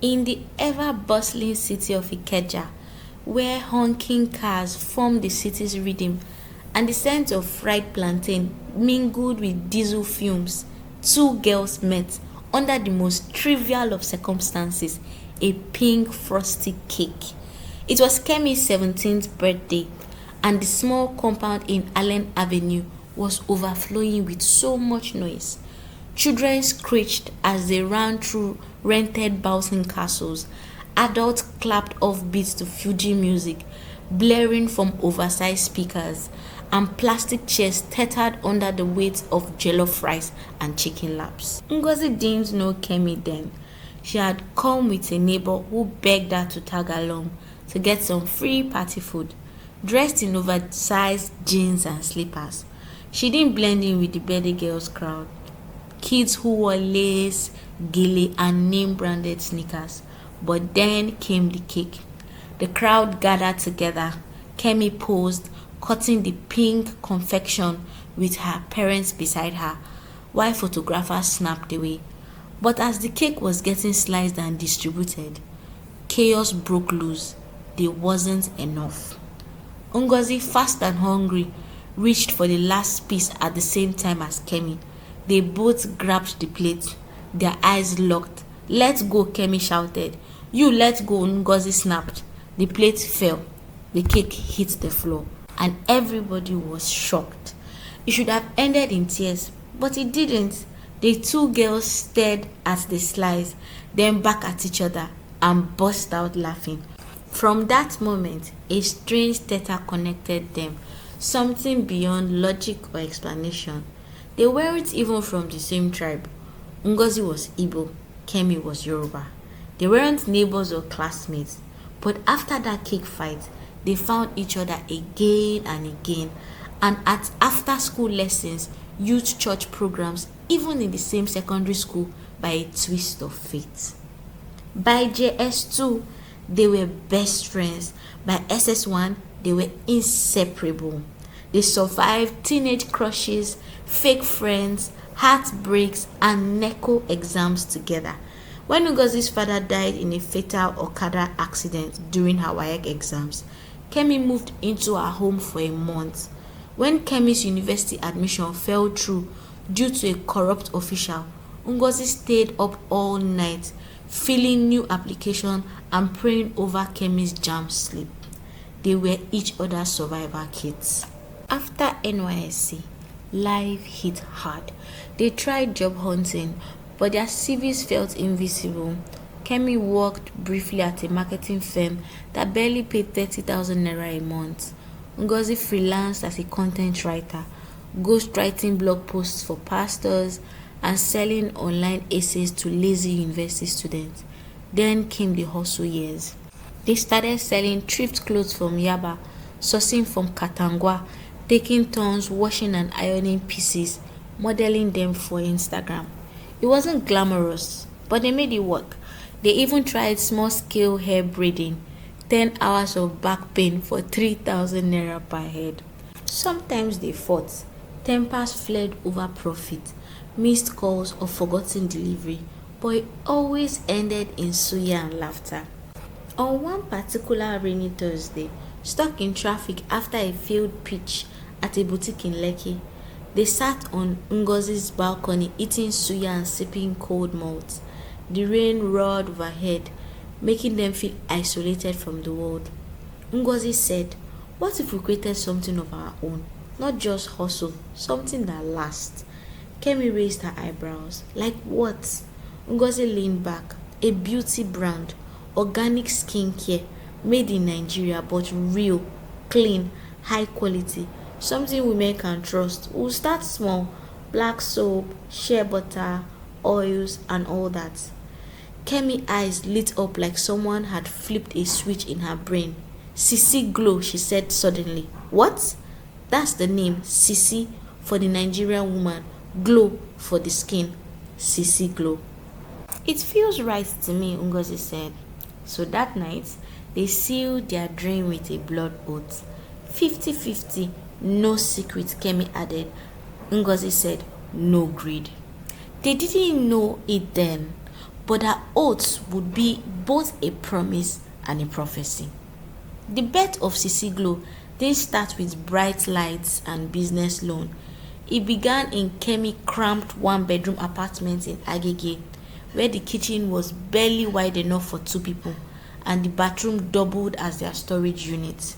In the ever-bustling city of Ikeja, where honking cars formed the city's rhythm and the scent of fried plantain mingled with diesel fumes, two girls met under the most trivial of circumstances, a pink frosty cake. It was Kemi's 17th birthday, and the small compound in Allen Avenue was overflowing with so much noise. Children screeched as they ran through rented bouncing castles. Adults clapped off beats to Fuji music, blaring from oversized speakers, and plastic chairs teetered under the weight of jollof rice and chicken laps. Ngozi didn't know Kemi then. She had come with a neighbor who begged her to tag along to get some free party food. Dressed in oversized jeans and slippers, she didn't blend in with the birthday girls crowd. Kids who wore lace, gele, and name-branded sneakers. But then came the cake. The crowd gathered together. Kemi posed, cutting the pink confection with her parents beside her, while photographers snapped away. But as the cake was getting sliced and distributed, chaos broke loose. There wasn't enough. Ngozi, fast and hungry, reached for the last piece at the same time as Kemi. They both grabbed the plate, their eyes locked. "Let go," Kemi shouted. "You let go," Ngozi snapped. The plate fell. The cake hit the floor, and everybody was shocked. It should have ended in tears, but it didn't. The two girls stared at the slice, then back at each other, and burst out laughing. From that moment, a strange theta connected them, something beyond logic or explanation. They weren't even from the same tribe. Ngozi was Igbo, Kemi was Yoruba. They weren't neighbors or classmates, but after that cake fight, they found each other again and again, and at after-school lessons, youth church programs, even in the same secondary school by a twist of fate. By JS2, they were best friends. By SS1, they were inseparable. They survived teenage crushes, fake friends, heartbreaks, and NECO exams together. When Ngozi's father died in a fatal Okada accident during her WAEC exams, Kemi moved into her home for a month. When Kemi's university admission fell through due to a corrupt official, Ngozi stayed up all night, filling new application and praying over Kemi's jam sleep. They were each other's survivor kits. After NYSC, life hit hard. They tried job hunting, but their CVs felt invisible. Kemi worked briefly at a marketing firm that barely paid 30,000 naira a month. Ngozi freelanced as a content writer, ghostwriting blog posts for pastors and selling online essays to lazy university students. Then came the hustle years. They started selling thrift clothes from Yaba, sourcing from Katangwa, taking turns washing and ironing pieces, modeling them for Instagram. It wasn't glamorous, but they made it work. They even tried small-scale hair braiding, 10 hours of back pain for 3,000 naira per head. Sometimes they fought. Tempers fled over profit, missed calls or forgotten delivery, but it always ended in suya and laughter. On one particular rainy Thursday, stuck in traffic after a failed pitch at a boutique in Lekki, they sat on Ngozi's balcony eating suya and sipping cold malt. The rain roared overhead, making them feel isolated from the world. Ngozi said, "What if we created something of our own? Not just hustle, something that lasts." Kemi raised her eyebrows. "Like what?" Ngozi leaned back. "A beauty brand, organic skincare, made in Nigeria but real, clean, high quality. Something women can trust. We'll start small. Black soap, shea butter, oils, and all that." Kemi's eyes lit up like someone had flipped a switch in her brain. "Sisi Glow," she said suddenly. "What?" "That's the name, Sisi, for the Nigerian woman, Glow for the skin. Sisi Glow." "It feels right to me," Ngozi said. So that night, they sealed their dream with a blood oath. 50-50, no secret, Kemi added. Ngozi said, "No greed." They didn't know it then, but her oaths would be both a promise and a prophecy. The birth of Sisi Glow didn't start with bright lights and business loan. It began in Kemi's cramped one-bedroom apartment in Agege, where the kitchen was barely wide enough for two people and the bathroom doubled as their storage unit.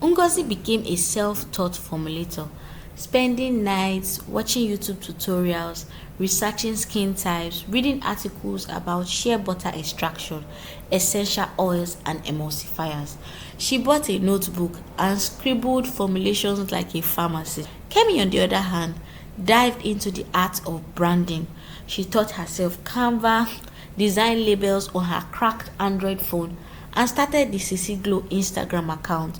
Ngozi became a self-taught formulator, spending nights watching YouTube tutorials, researching skin types, reading articles about shea butter extraction, essential oils, and emulsifiers. She bought a notebook and scribbled formulations like a pharmacist. Kemi, on the other hand, dived into the art of branding. She taught herself Canva, designed labels on her cracked Android phone, and started the Sisi Glow Instagram account,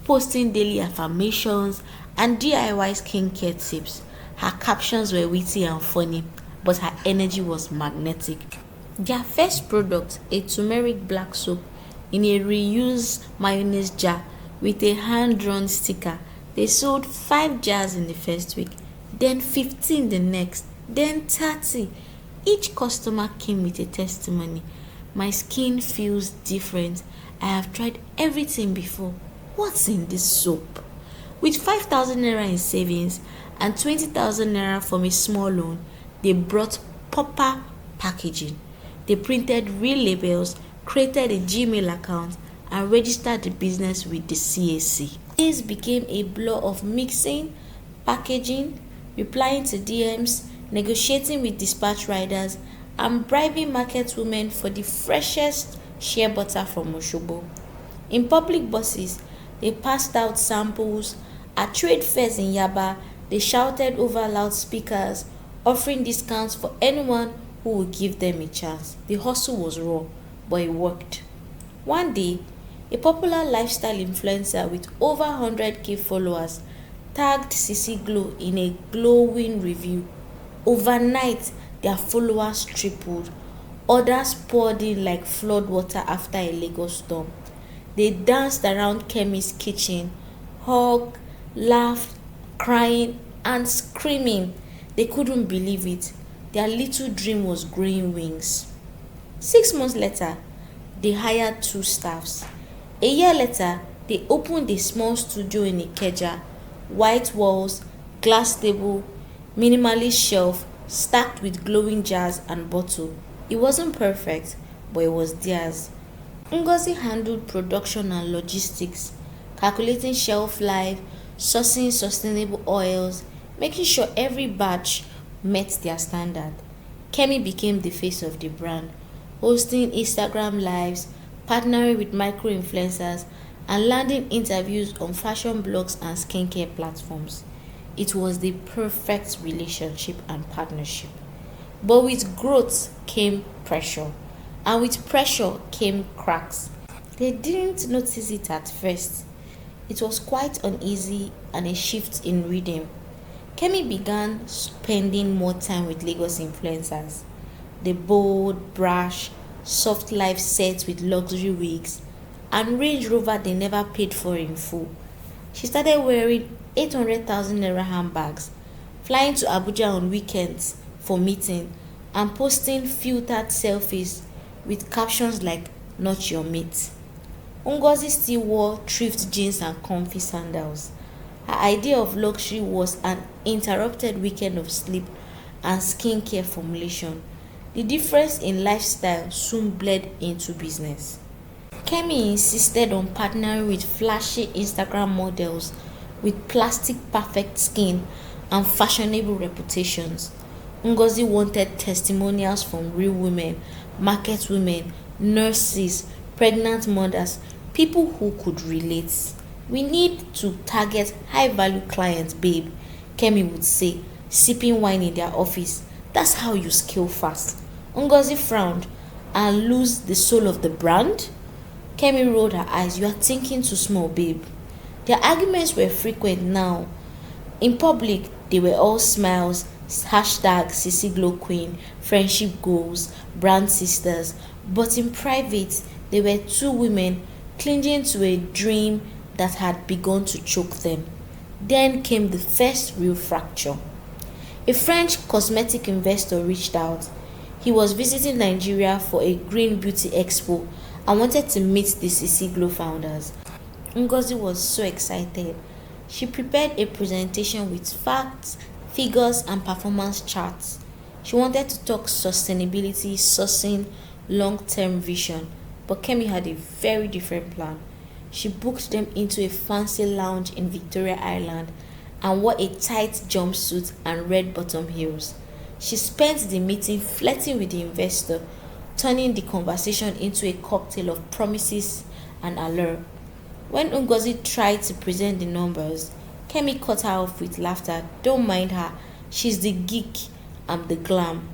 posting daily affirmations and DIY skincare tips. Her captions were witty and funny, but her energy was magnetic. Their first product, a turmeric black soap in a reused mayonnaise jar with a hand-drawn sticker, they sold 5 jars in the first week, then 15 the next, then 30. Each customer came with a testimony. My skin feels different. I have tried everything before. What's in this soap? With 5,000 naira in savings and 20,000 naira from a small loan, they brought proper packaging. They printed real labels, created a Gmail account, and registered the business with the CAC. This became a blur of mixing, packaging, replying to DMs, negotiating with dispatch riders, and bribing market women for the freshest shea butter from Oshobo. In public buses, they passed out samples. At trade fairs in Yaba, they shouted over loudspeakers, offering discounts for anyone who would give them a chance. The hustle was raw, but it worked. One day, a popular lifestyle influencer with over 100k followers tagged Sisi Glow in a glowing review. Overnight, their followers tripled. Others poured in like flood water after a Lagos storm. They danced around Kemi's kitchen, hugged, laughed, crying, and screaming. They couldn't believe it. Their little dream was growing wings. 6 months later, they hired 2 staffs. A year later, they opened a small studio in Ikeja. White walls, glass table, minimalist shelf, stacked with glowing jars and bottles. It wasn't perfect, but it was theirs. Ngozi handled production and logistics, calculating shelf life, sourcing sustainable oils, making sure every batch met their standard. Kemi became the face of the brand, hosting Instagram lives, partnering with micro-influencers, and landing interviews on fashion blogs and skincare platforms. It was the perfect relationship and partnership. But with growth came pressure, and with pressure came cracks. They didn't notice it at first. It was quite uneasy and a shift in rhythm. Kemi began spending more time with Lagos influencers. The bold, brash, soft life sets with luxury wigs and Range Rover they never paid for in full. She started wearing 800,000 naira handbags, flying to Abuja on weekends for meeting, and posting filtered selfies with captions like "not your mate." Ngozi still wore thrift jeans and comfy sandals. Her idea of luxury was an interrupted weekend of sleep and skincare formulation. The difference in lifestyle soon bled into business. Kemi insisted on partnering with flashy Instagram models with plastic perfect skin and fashionable reputations. Ngozi wanted testimonials from real women, market women, nurses, pregnant mothers, people who could relate. "We need to target high-value clients, babe," Kemi would say, sipping wine in their office. "That's how you scale fast." Ngozi frowned. "And lose the soul of the brand?" Kemi rolled her eyes. "You are thinking too small, babe." Their arguments were frequent now. In public, they were all smiles, hashtag Sisi Glow Queen, friendship goals, brand sisters. But in private, they were 2 women clinging to a dream that had begun to choke them. Then came the first real fracture. A French cosmetic investor reached out. He was visiting Nigeria for a Green Beauty Expo and wanted to meet the CC Glow founders. Ngozi was so excited. She prepared a presentation with facts, figures, and performance charts. She wanted to talk sustainability, sourcing, long-term vision, but Kemi had a very different plan. She booked them into a fancy lounge in Victoria Island and wore a tight jumpsuit and red bottom heels. She spent the meeting flirting with the investor, turning the conversation into a cocktail of promises and allure. When Ngozi tried to present the numbers, Kemi cut her off with laughter. Don't mind her, she's the geek, I'm the glam.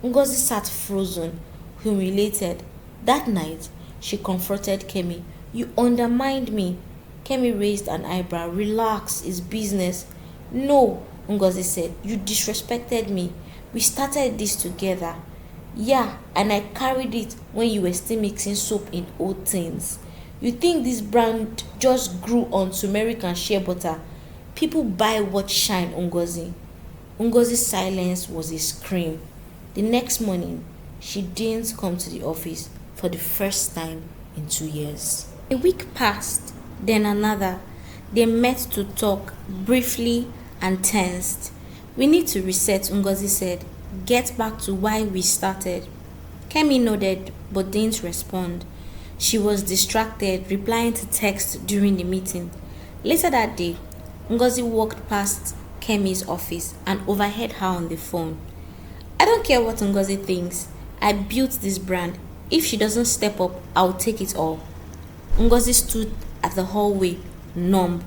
Ngozi sat frozen, humiliated. That night, she confronted Kemi. You undermined me. Kemi raised an eyebrow. Relax, it's business. No, Ngozi said, you disrespected me. We started this together. Yeah, and I carried it when you were still mixing soap in old things. You think this brand just grew on turmeric and shea butter? People buy what shine, Ngozi. Ngozi's silence was a scream. The next morning, she didn't come to the office for the first time in 2 years. A week passed, then another. They met to talk, briefly and tensed. We need to reset, Ngozi said. Get back to why we started. Kemi nodded but didn't respond. She was distracted, replying to text during the meeting. Later that day, Ngozi walked past Kemi's office and overheard her on the phone. I don't care what Ngozi thinks. I built this brand. If she doesn't step up, I'll take it all. Ngozi stood at the hallway, numb.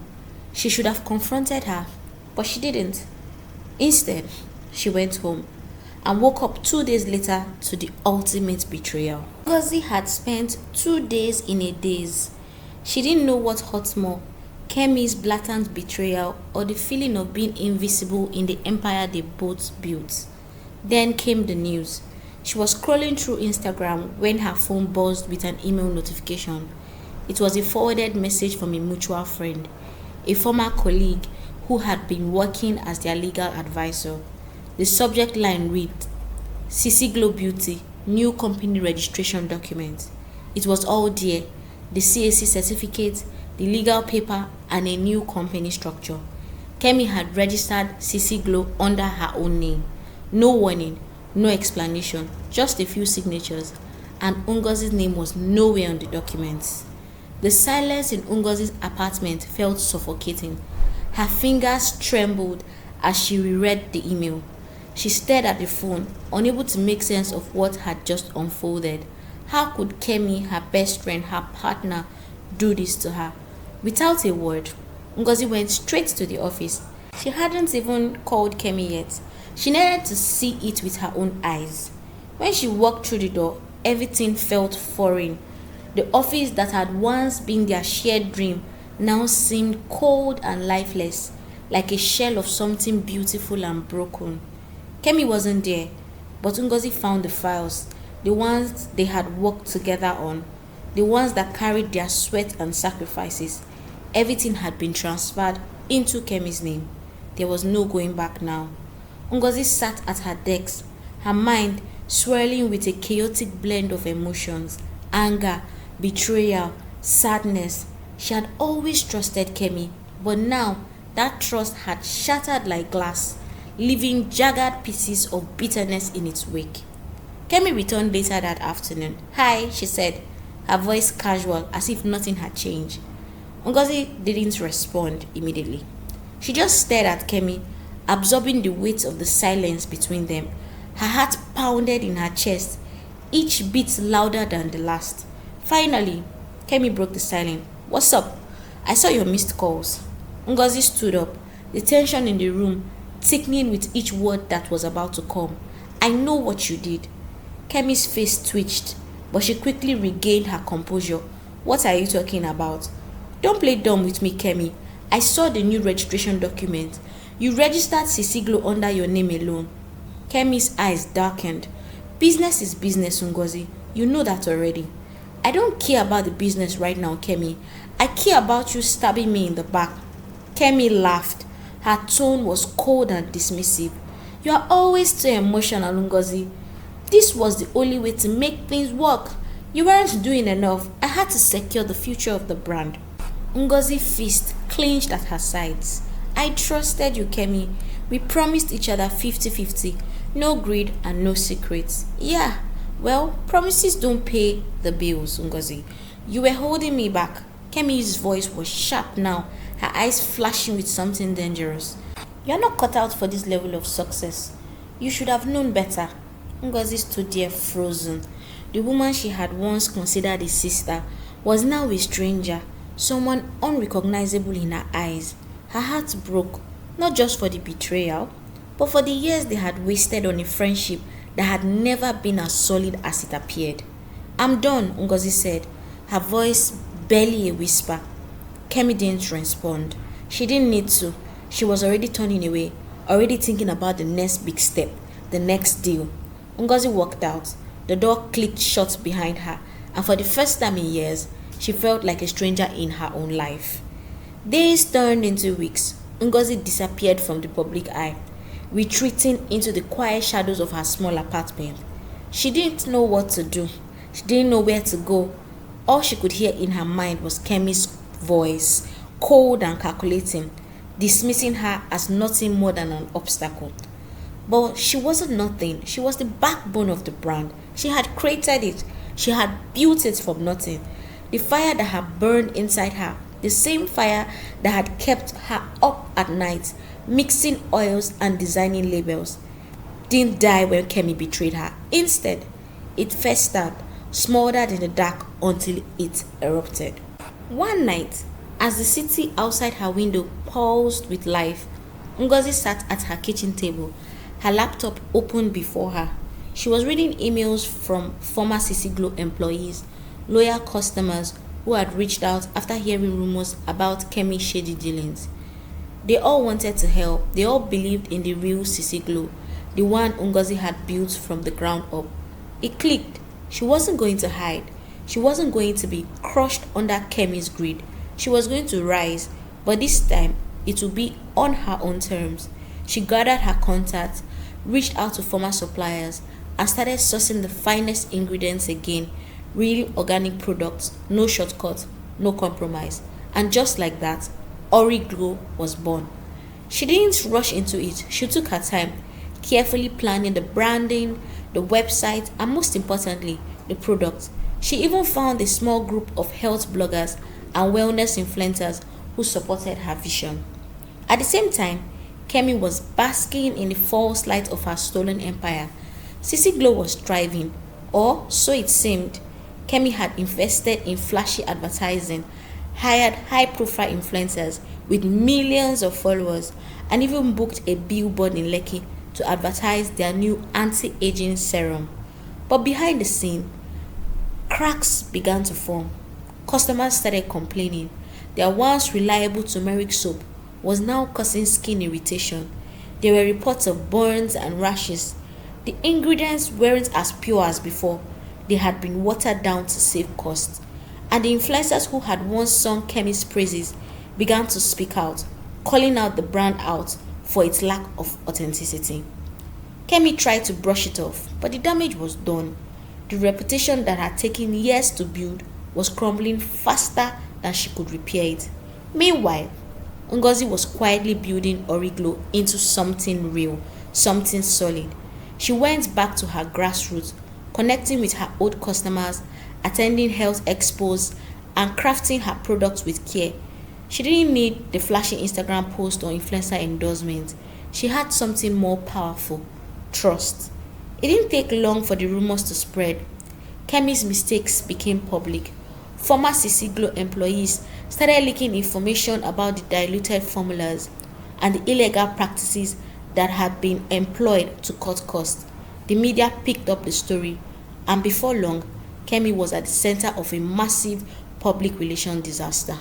She should have confronted her, but she didn't. Instead, she went home and woke up 2 days later to the ultimate betrayal. Ngozi had spent 2 days in a daze. She didn't know what hurt more, Kemi's blatant betrayal or the feeling of being invisible in the empire they both built. Then came the news. She was scrolling through Instagram when her phone buzzed with an email notification. It was a forwarded message from a mutual friend, a former colleague who had been working as their legal advisor. The subject line read, CC Glow Beauty, new company registration document. It was all there, the CAC certificate, the legal paper, and a new company structure. Kemi had registered CC Glow under her own name. No warning, no explanation, just a few signatures, and Ngozi's name was nowhere on the documents. The silence in Ngozi's apartment felt suffocating. Her fingers trembled as she reread the email. She stared at the phone, unable to make sense of what had just unfolded. How could Kemi, her best friend, her partner, do this to her? Without a word, Ngozi went straight to the office. She hadn't even called Kemi yet. She needed to see it with her own eyes. When she walked through the door, everything felt foreign. The office that had once been their shared dream now seemed cold and lifeless, like a shell of something beautiful and broken. Kemi wasn't there, but Ngozi found the files, the ones they had worked together on, the ones that carried their sweat and sacrifices. Everything had been transferred into Kemi's name. There was no going back now. Ngozi sat at her desk, her mind swirling with a chaotic blend of emotions, anger, betrayal, sadness. She had always trusted Kemi, but now that trust had shattered like glass, leaving jagged pieces of bitterness in its wake. Kemi returned later that afternoon. Hi, she said, her voice casual as if nothing had changed. Ngozi didn't respond immediately. She just stared at Kemi, absorbing the weight of the silence between them. Her heart pounded in her chest, each beat louder than the last. Finally, Kemi broke the silence. What's up? I saw your missed calls. Ngozi stood up, the tension in the room thickening with each word that was about to come. I know what you did. Kemi's face twitched, but she quickly regained her composure. What are you talking about? Don't play dumb with me, Kemi. I saw the new registration document. You registered CC Glow under your name alone. Kemi's eyes darkened. Business is business, Ngozi. You know that already. I don't care about the business right now, Kemi. I care about you stabbing me in the back. Kemi laughed. Her tone was cold and dismissive. You are always too emotional, Ngozi. This was the only way to make things work. You weren't doing enough. I had to secure the future of the brand. Ngozi's fist clenched at her sides. I trusted you, Kemi. We promised each other 50-50. No greed and no secrets. Yeah, well, promises don't pay the bills, Ngozi. You were holding me back. Kemi's voice was sharp now, her eyes flashing with something dangerous. You're not cut out for this level of success. You should have known better. Ngozi stood there frozen. The woman she had once considered a sister was now a stranger, someone unrecognizable in her eyes. Her heart broke, not just for the betrayal, but for the years they had wasted on a friendship that had never been as solid as it appeared. I'm done, Ngozi said, her voice barely a whisper. Kemi didn't respond. She didn't need to. She was already turning away, already thinking about the next big step, the next deal. Ngozi walked out. The door clicked shut behind her, and for the first time in years, she felt like a stranger in her own life. Days turned into weeks. Ngozi disappeared from the public eye, retreating into the quiet shadows of her small apartment. She didn't know what to do. She didn't know where to go. All she could hear in her mind was Kemi's voice, cold and calculating, dismissing her as nothing more than an obstacle. But she wasn't nothing. She was the backbone of the brand. She had created it. She had built it from nothing. The fire that had burned inside her, the same fire that had kept her up at night, mixing oils and designing labels, didn't die when Kemi betrayed her. Instead, it festered, smoldered in the dark until it erupted. One night, as the city outside her window pulsed with life, Ngozi sat at her kitchen table, her laptop open before her. She was reading emails from former CC Glow employees, loyal customers who had reached out after hearing rumors about Kemi's shady dealings. They all wanted to help. They all believed in the real CC Glow, the one Ngozi had built from the ground up. It clicked. She wasn't going to hide. She wasn't going to be crushed under Kemi's greed. She was going to rise, but this time it would be on her own terms. She gathered her contacts, reached out to former suppliers, and started sourcing the finest ingredients again. Real organic products, no shortcuts, no compromise. And just like that, Ori Glow was born. She didn't rush into it. She took her time, carefully planning the branding, the website, and most importantly, the product. She even found a small group of health bloggers and wellness influencers who supported her vision. At the same time, Kemi was basking in the false light of her stolen empire. CC Glow was thriving, or so it seemed. Kemi had invested in flashy advertising, hired high-profile influencers with millions of followers, and even booked a billboard in Lekki to advertise their new anti-aging serum. But behind the scene, cracks began to form. Customers started complaining. Their once reliable turmeric soap was now causing skin irritation. There were reports of burns and rashes. The ingredients weren't as pure as before. They had been watered down to save costs. And the influencers who had once sung Kemi's praises began to speak out, calling out the brand out for its lack of authenticity. Kemi tried to brush it off, but the damage was done. The reputation that had taken years to build was crumbling faster than she could repair it. Meanwhile, Ngozi was quietly building Ori Glow into something real, something solid. She went back to her grassroots, connecting with her old customers, attending health expos, and crafting her products with care. She didn't need the flashy Instagram post or influencer endorsement. She had something more powerful: trust. It didn't take long for the rumors to spread. Kemi's mistakes became public. Former CC Glow employees started leaking information about the diluted formulas and the illegal practices that had been employed to cut costs. The media picked up the story, and before long, Kemi was at the center of a massive public relations disaster.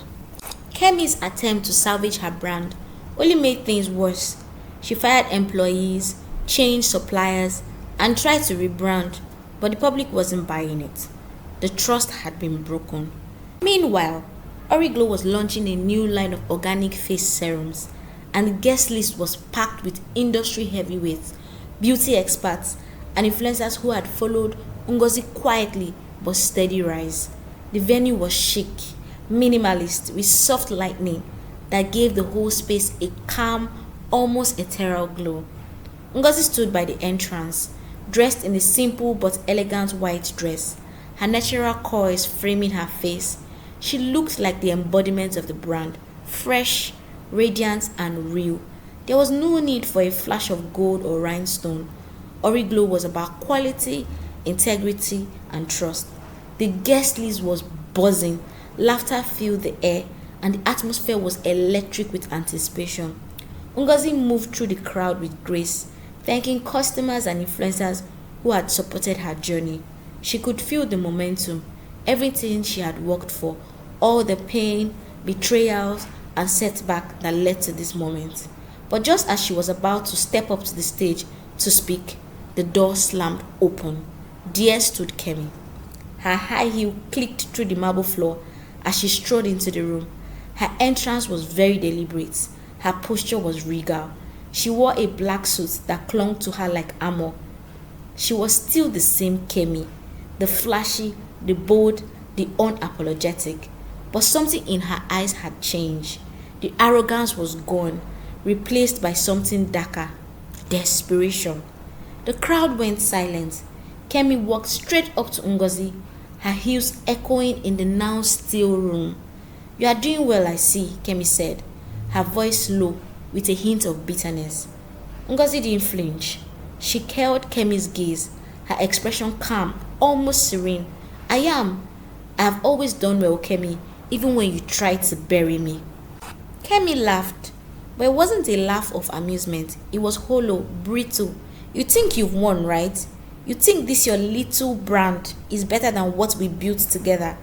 Kemi's attempt to salvage her brand only made things worse. She fired employees, changed suppliers, and tried to rebrand, but the public wasn't buying it. The trust had been broken. Meanwhile, Ori Glow was launching a new line of organic face serums, and the guest list was packed with industry heavyweights, beauty experts, and influencers who had followed Ngozi quietly but steady rise. The venue was chic, minimalist, with soft lighting that gave the whole space a calm, almost ethereal glow. Ngozi stood by the entrance, dressed in a simple but elegant white dress, her natural curls framing her face. She looked like the embodiment of the brand, fresh, radiant, and real. There was no need for a flash of gold or rhinestone. Origlow was about quality, integrity, and trust. The guest list was buzzing, laughter filled the air, and the atmosphere was electric with anticipation. Ngozi moved through the crowd with grace, thanking customers and influencers who had supported her journey. She could feel the momentum, everything she had worked for, all the pain, betrayals, and setback that led to this moment. But just as she was about to step up to the stage to speak, the door slammed open. There stood Kemi. Her high heel clicked through the marble floor as she strode into the room. Her entrance was very deliberate. Her posture was regal. She wore a black suit that clung to her like armor. She was still the same Kemi, the flashy, the bold, the unapologetic. But something in her eyes had changed. The arrogance was gone, replaced by something darker, desperation. The crowd went silent. Kemi walked straight up to Ngozi, her heels echoing in the now still room. "You are doing well, I see," Kemi said, her voice low with a hint of bitterness. Ngozi didn't flinch. She held Kemi's gaze, her expression calm, almost serene. I have always done well, Kemi, even when you tried to bury me." Kemi laughed, but it wasn't a laugh of amusement. It was hollow, brittle. "You think you've won, right? You think this your little brand is better than what we built together.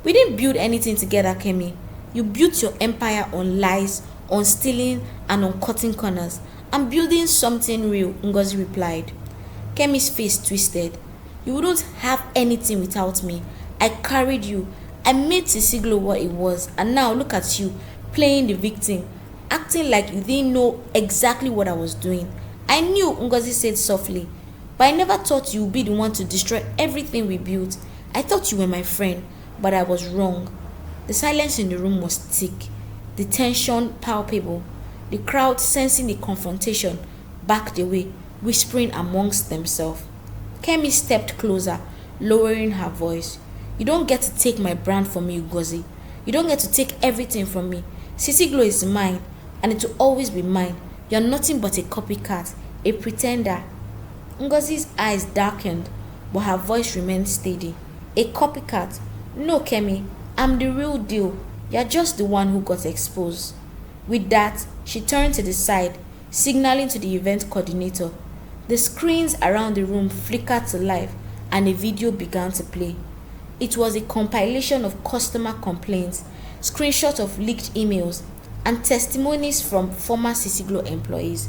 We didn't build anything together, Kemi. You built your empire on lies, on stealing, and on cutting corners. I'm building something real," Ngozi replied. Kemi's face twisted. "You wouldn't have anything without me. I carried you. I made Sisiglo what it was, and now look at you, playing the victim, acting like you didn't know exactly what I was doing." "I knew," Ngozi said softly, "but I never thought you would be the one to destroy everything we built. I thought you were my friend, but I was wrong." The silence in the room was thick, the tension palpable. The crowd, sensing the confrontation, backed away, whispering amongst themselves. Kemi stepped closer, lowering her voice. "You don't get to take my brand from me, Ngozi. You don't get to take everything from me. Sisiglo is mine, and it will always be mine. You're nothing but a copycat, a pretender." Ngozi's eyes darkened, but her voice remained steady. "A copycat? No, Kemi, I'm the real deal. You're just the one who got exposed." With that, she turned to the side, signaling to the event coordinator. The screens around the room flickered to life, and a video began to play. It was a compilation of customer complaints, screenshots of leaked emails, and testimonies from former Sisiglo employees.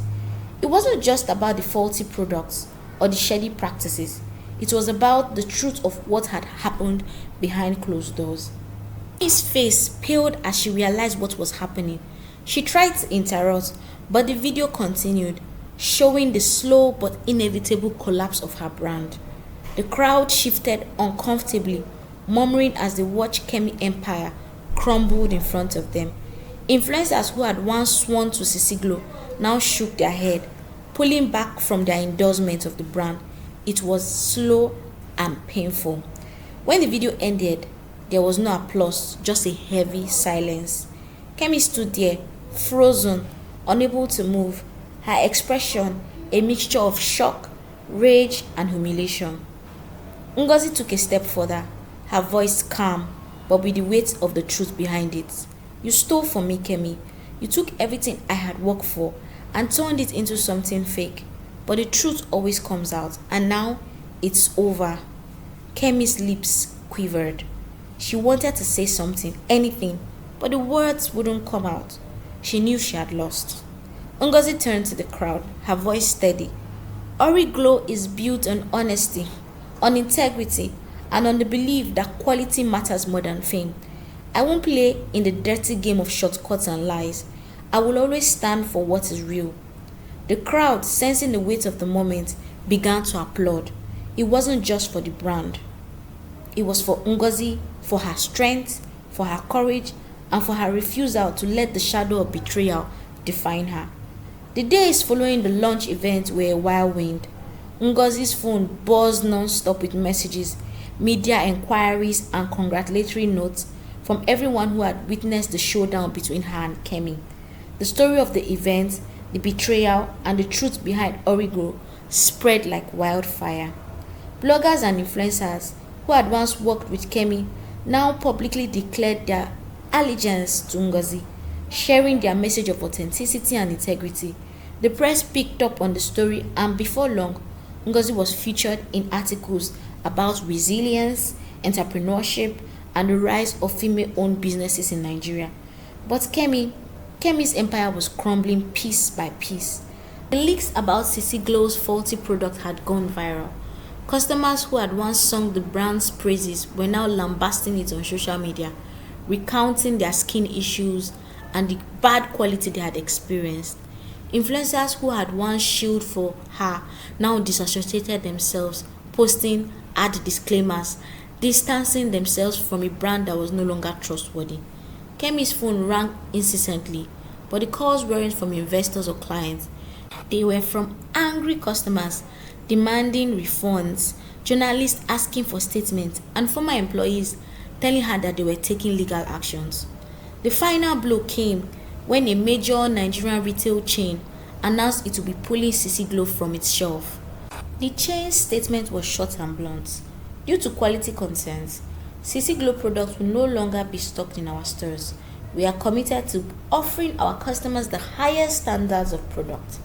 It wasn't just about the faulty products or the shady practices. It was about the truth of what had happened behind closed doors. His face paled as she realized what was happening. She tried to interrupt, but the video continued, showing the slow but inevitable collapse of her brand. The crowd shifted uncomfortably, murmuring as they watched Kemi Empire crumbled in front of them. Influencers who had once sworn to Sisiglo now shook their head, pulling back from their endorsement of the brand. It was slow and painful. When the video ended, there was no applause, just a heavy silence. Kemi stood there, frozen, unable to move, her expression a mixture of shock, rage, and humiliation. Ngozi took a step further, her voice calm, but with the weight of the truth behind it. "You stole from me, Kemi. You took everything I had worked for and turned it into something fake. But the truth always comes out, and now it's over." Kemi's lips quivered. She wanted to say something, anything, but the words wouldn't come out. She knew she had lost. Ngozi turned to the crowd, her voice steady. "Origlow is built on honesty, on integrity, and on the belief that quality matters more than fame. I won't play in the dirty game of shortcuts and lies. I will always stand for what is real." The crowd, sensing the weight of the moment, began to applaud. It wasn't just for the brand, it was for Ngozi, for her strength, for her courage, and for her refusal to let the shadow of betrayal define her. The days following the launch event were a whirlwind. Ngozi's phone buzzed non-stop with messages, media inquiries, and congratulatory notes from everyone who had witnessed the showdown between her and Kemi. The story of the event, the betrayal, and the truth behind Origo spread like wildfire. Bloggers and influencers who had once worked with Kemi now publicly declared their allegiance to Ngozi, sharing their message of authenticity and integrity. The press picked up on the story, and before long, Ngozi was featured in articles about resilience, entrepreneurship, and the rise of female-owned businesses in Nigeria. But Kemi's empire was crumbling piece by piece. The leaks about Sisi Glow's faulty product had gone viral. Customers who had once sung the brand's praises were now lambasting it on social media, recounting their skin issues and the bad quality they had experienced. Influencers who had once shilled for her now disassociated themselves, posting ad disclaimers, distancing themselves from a brand that was no longer trustworthy. Kemi's phone rang incessantly, but the calls weren't from investors or clients. They were from angry customers demanding refunds, journalists asking for statements, and former employees telling her that they were taking legal actions. The final blow came when a major Nigerian retail chain announced it would be pulling Sisi Glow from its shelf. The chain's statement was short and blunt. Due to quality concerns, Sisi Glow products will no longer be stocked in our stores. We are committed to offering our customers the highest standards of product.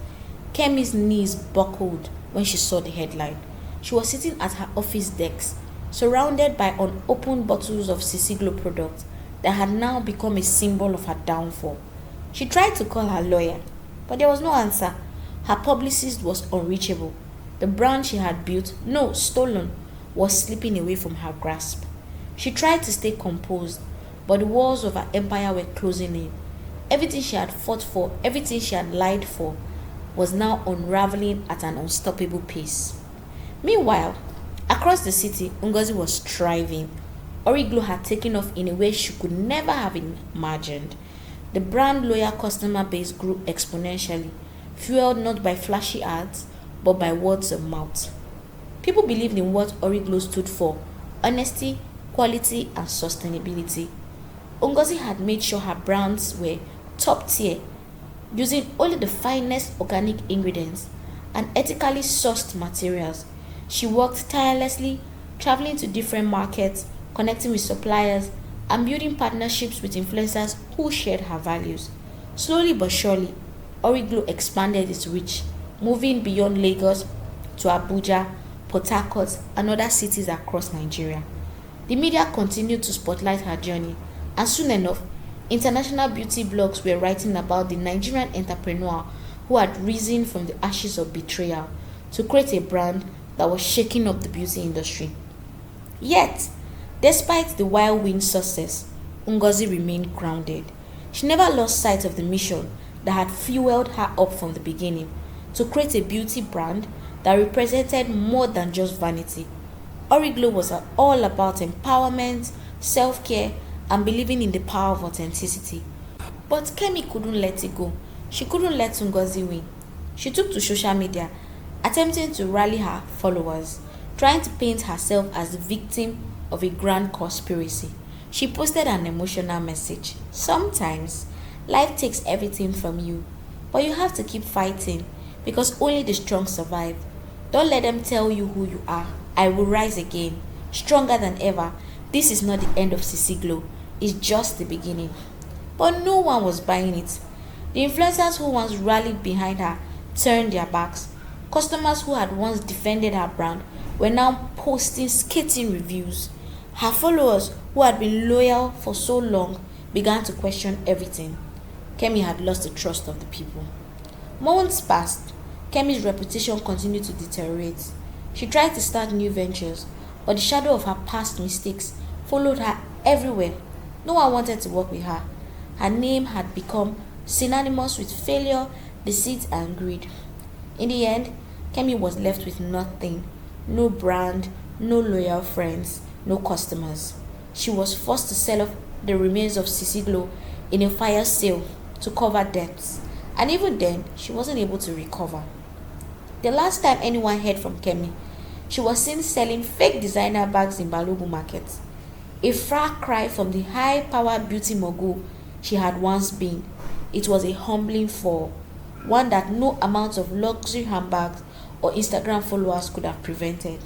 Kemi's knees buckled when she saw the headline. She was sitting at her office desk, surrounded by unopened bottles of Sisi Glow products that had now become a symbol of her downfall. She tried to call her lawyer, but there was no answer. Her publicist was unreachable. The brand she had built, no, stolen, was slipping away from her grasp. She tried to stay composed, but the walls of her empire were closing in. Everything she had fought for, everything she had lied for, was now unraveling at an unstoppable pace. Meanwhile, across the city, Ngozi was thriving. Origlo had taken off in a way she could never have imagined. The brand loyal customer base grew exponentially, fueled not by flashy ads, but by words of mouth. People believed in what Origlo stood for: honesty, quality, and sustainability. Ngozi had made sure her brands were top tier, using only the finest organic ingredients and ethically sourced materials. She worked tirelessly, traveling to different markets, connecting with suppliers, and building partnerships with influencers who shared her values. Slowly but surely, Origlo expanded its reach, moving beyond Lagos to Abuja, Port Harcourt, and other cities across Nigeria. The media continued to spotlight her journey, and soon enough, international beauty blogs were writing about the Nigerian entrepreneur who had risen from the ashes of betrayal to create a brand that was shaking up the beauty industry. Yet, despite the whirlwind success, Ngozi remained grounded. She never lost sight of the mission that had fueled her up from the beginning, to create a beauty brand that represented more than just vanity. Origlo was all about empowerment, self-care, and believing in the power of authenticity. But Kemi couldn't let it go. She couldn't let Ngozi win. She took to social media, attempting to rally her followers, trying to paint herself as the victim of a grand conspiracy. She posted an emotional message. Sometimes, life takes everything from you, but you have to keep fighting, because only the strong survive. Don't let them tell you who you are. I will rise again, stronger than ever. This is not the end of Sisi Glow. It's just the beginning. But no one was buying it. The influencers who once rallied behind her turned their backs. Customers who had once defended her brand were now posting scathing reviews. Her followers, who had been loyal for so long, began to question everything. Kemi had lost the trust of the people. Months passed. Kemi's reputation continued to deteriorate. She tried to start new ventures, but the shadow of her past mistakes followed her everywhere. No one wanted to work with her. Her name had become synonymous with failure, deceit, and greed. In the end, Kemi was left with nothing. No brand, no loyal friends, no customers. She was forced to sell off the remains of Sisiglo in a fire sale to cover debts. And even then, she wasn't able to recover. The last time anyone heard from Kemi, she was seen selling fake designer bags in Balogu Market. A far cry from the high-powered beauty mogul she had once been. It was a humbling fall, one that no amount of luxury handbags or Instagram followers could have prevented.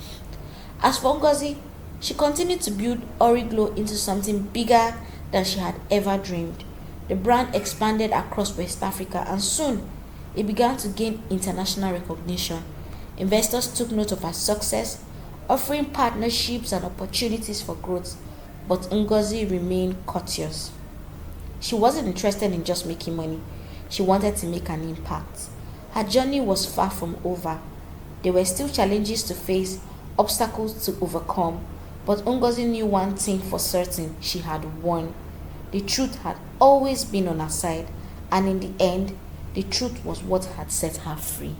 As for Ngozi, she continued to build Origlow into something bigger than she had ever dreamed. The brand expanded across West Africa and soon it began to gain international recognition. Investors took note of her success, offering partnerships and opportunities for growth, but Ngozi remained courteous. She wasn't interested in just making money. She wanted to make an impact. Her journey was far from over. There were still challenges to face, obstacles to overcome, but Ngozi knew one thing for certain: she had won. The truth had always been on her side, and in the end, the truth was what had set her free.